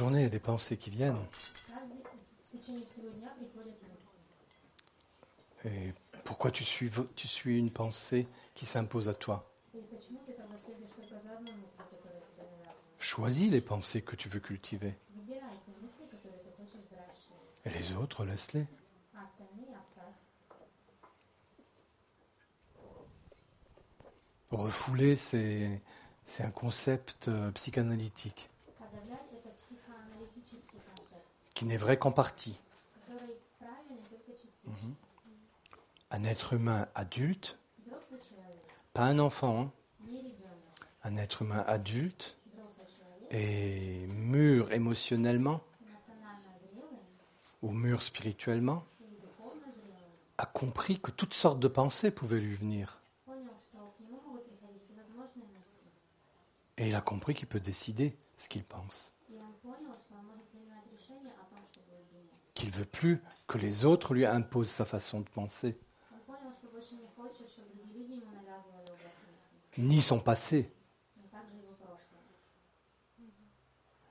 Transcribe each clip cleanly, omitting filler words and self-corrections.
journée, il y a des pensées qui viennent. В течение всего дня приходят мысли. Et pourquoi tu suis une pensée qui s'impose à toi? И почему ты тогда следуешь только за одной мыслью, которая тебе навязывается? Choisis les pensées que tu veux cultiver. Выбирай те мысли, которые ты хочешь взращивать. Et les autres, laisse-les. А остальные оставь. Refouler, c'est un concept psychanalytique Подавлять — это психоаналитический концепт, qui n'est vrai qu'en partie. который правильный только частично. Un être humain adulte, Взрослый человек, pas un enfant, hein, не ребенок. un être humain adulte Взрослый человек, et mûr émotionnellement эмоционально зрелый ou mûr spirituellement, или духовно зрелый, a compris que toutes sortes de pensées pouvaient lui venir. понял, что к нему могут приходить всевозможные мысли. Et il a compris qu'il peut décider ce qu'il pense. И он понял, что он может принимать решение о том, что будет думать. Qu'il ne veut plus que les autres lui imposent sa façon de penser, Он понял, что больше не хочет, чтобы другие люди ему навязывали образ мысли, ni son passé. но также его прошлое.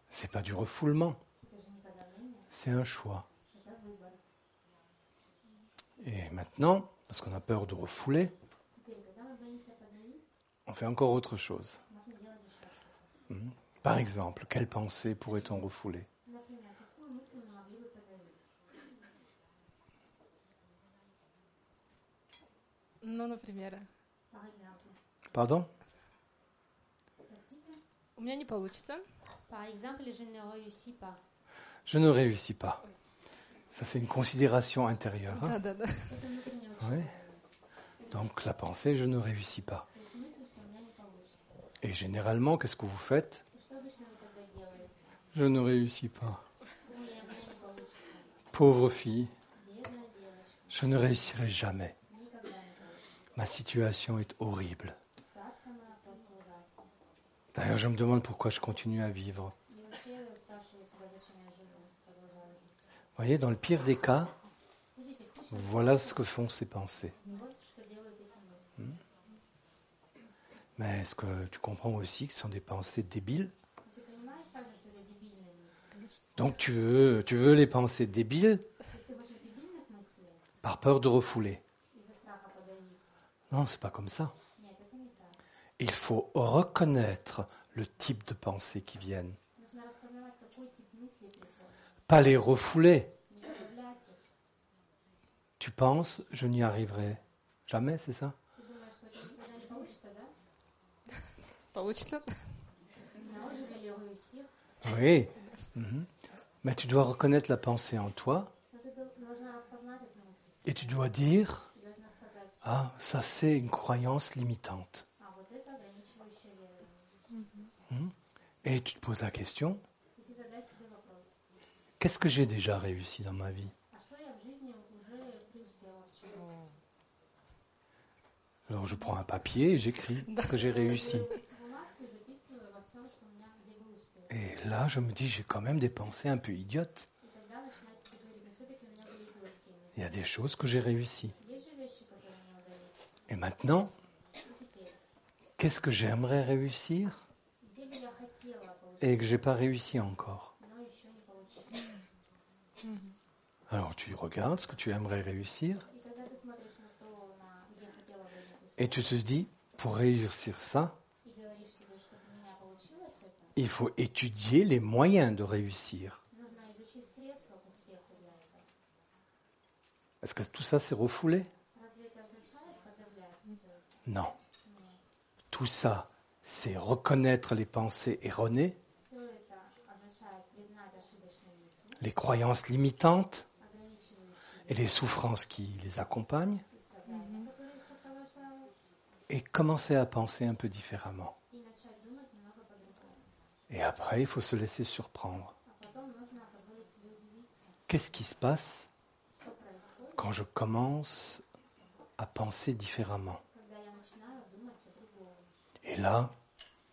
C'est pas du refoulement, Это же не подавление, c'est un choix. это выбор. Et maintenant, parce qu'on a peur de refouler, Теперь, когда мы боимся подавить, on fait encore autre chose. можно делать еще что-то. Par exemple, quelle pensée pourrait-on refouler? Например, какую мысль мы могли бы подавить? Ну, например, Par exemple. Pardon? Простите? у меня не получится. Par exemple, je ne réussis pas. Je ne réussis pas. Ça, c'est une considération intérieure. Hein? Да. Это внутреннее Ouais. учение. Donc, la pensée, je ne réussis pas. То есть мысль, что у меня не получится. Et généralement, qu'est-ce que vous faites? И что обычно вы тогда делаете? Je ne réussis pas. У меня не получится. Pauvre fille, Бедная девочка. je ne réussirai jamais. Никогда не получится. Ma situation est horrible. Ситуация моя просто ужасна. D'ailleurs, je me demande pourquoi je continue à vivre. И вообще я спрашиваю себя, зачем я живу, продолжаю жить. Vous voyez, dans le pire des cas, Видите, в худшем voilà ce que font ces pensées. вот что делают эти мысли. Mais est-ce que tu comprends aussi que ce sont des pensées débiles? Ты понимаешь также, что это дебильные мысли? Donc tu veux les pensées débiles То есть ты хочешь дебильных мыслей par peur de refouler. из-за страха подавить? Non, c'est pas comme ça. Нет, это не так. Il faut reconnaître le type de pensées qui viennent. Нужно распознавать, какой тип мысли приходит. Pas les refouler. Не подавлять их. Tu penses, je n'y arriverai jamais, c'est ça? Ты думаешь, что это никогда не получится, да? Получится. Non, je vais le réussir. Oui. Mhm. Mais tu dois reconnaître la pensée en toi Но ты должна распознать эту мысль. et tu dois dire, Ты должна сказать, ah, ça c'est une croyance limitante. а вот это ограничивающее верование. Et tu te poses la question, И ты задай себе вопрос. qu'est-ce que j'ai déjà réussi dans ma vie? А что я в жизни уже преуспела в чем? Alors je prends un papier et j'écris ce que j'ai réussi. Бумажку и записываю во всем, что у меня где был успех. Et là, je me dis, j'ai quand même des pensées un peu idiotes. И тогда начинаю себе говорить, но все-таки у меня были идиотские мысли. Il y a des choses que j'ai réussies. Есть же вещи, которые мне удались. Et maintenant, И теперь, qu'est-ce que j'aimerais réussir где бы я хотела получить, et que j'ai pas réussi encore? но еще не получила. Alors tu regardes ce que tu aimerais réussir И когда ты смотришь на то, где хотела бы иметь et успех, tu te dis, pour réussir ça, и говоришь себе, чтобы у меня получилось это, il faut étudier les moyens de réussir. нужно изучить средства к успеху для этого. Est-ce que tout ça c'est refoulé? Разве это означает подавлять все это? Non. Нет. Tout ça, c'est reconnaître les pensées erronées, Все это означает признать ошибочные мысли, les croyances limitantes ограничивающие et les souffrances qui les accompagnent и страдания, которые их сопровождают, et commencer à penser un peu différemment. и начать думать немного по-другому. Et après, il faut se laisser surprendre. А потом нужно позволить себе удивиться, Qu'est-ce qui se passe что происходит, quand je commence à penser différemment? когда я начинаю думать по-другому. Et là,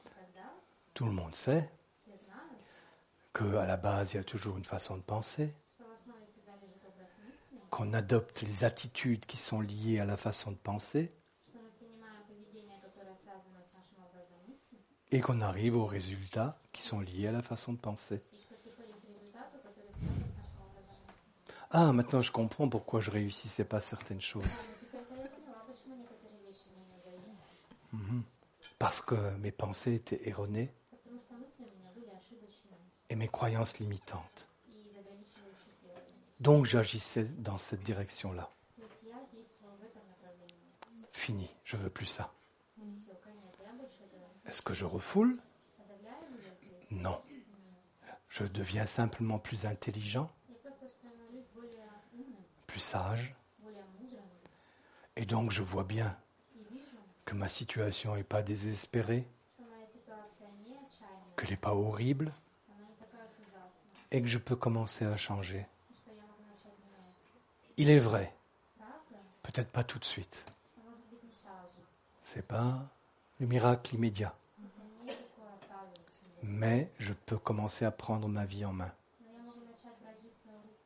И тогда tout le monde sait все знают, qu'à la base, il y a toujours une façon de penser, что в основе всегда лежит образ мысли, qu'on adopte les attitudes qui sont liées à la façon de penser что мы принимаем поведение, которое связано с нашим образом мысли, et qu'on arrive aux résultats qui sont liés à la façon de penser. и что приходит Ah, maintenant je comprends pourquoi je réussissais pas certaines choses. Но теперь-то я поняла, почему некоторые вещи мне не удаются. Mhm. Parce que mes pensées étaient erronées Потому что мысли у меня были ошибочными et mes croyances limitantes. и заграничивающие верования. Donc j'agissais dans cette direction-là. То есть я действовала в этом направлении. Fini, je veux plus ça. Все, конец. Я больше этого не Est-ce que je refoule? подавляю ли я здесь? Non. Нет. Je deviens simplement plus intelligent, Я просто становлюсь более умным, plus sage, более мудрым et donc je vois bien и вижу, que ma situation n'est pas désespérée, что моя ситуация не отчаянная, qu'elle n'est pas horrible, что она не такая уж ужасная, et que je peux commencer à changer. и что я могу начать меняться. Il est vrai, Правда? peut-être pas tout de suite. А может быть не сразу. C'est pas le miracle immédiat, Это не такое сразу чудо. mais je peux commencer à prendre ma vie en main Но я могу начать брать жизнь в свои руки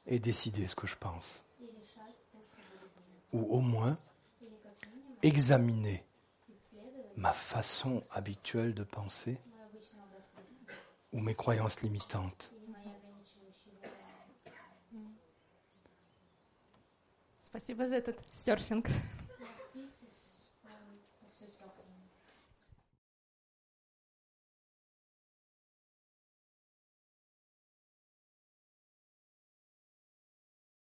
et décider ce que je pense, и решать то, что буду думать. ou au moins Или как минимум examiner исследовать ma façon habituelle de penser мой обычный образ мысли ou mes croyances limitantes. или мои ограничивающие верования. Спасибо за этот стерфинг. Merci pour ce surfing.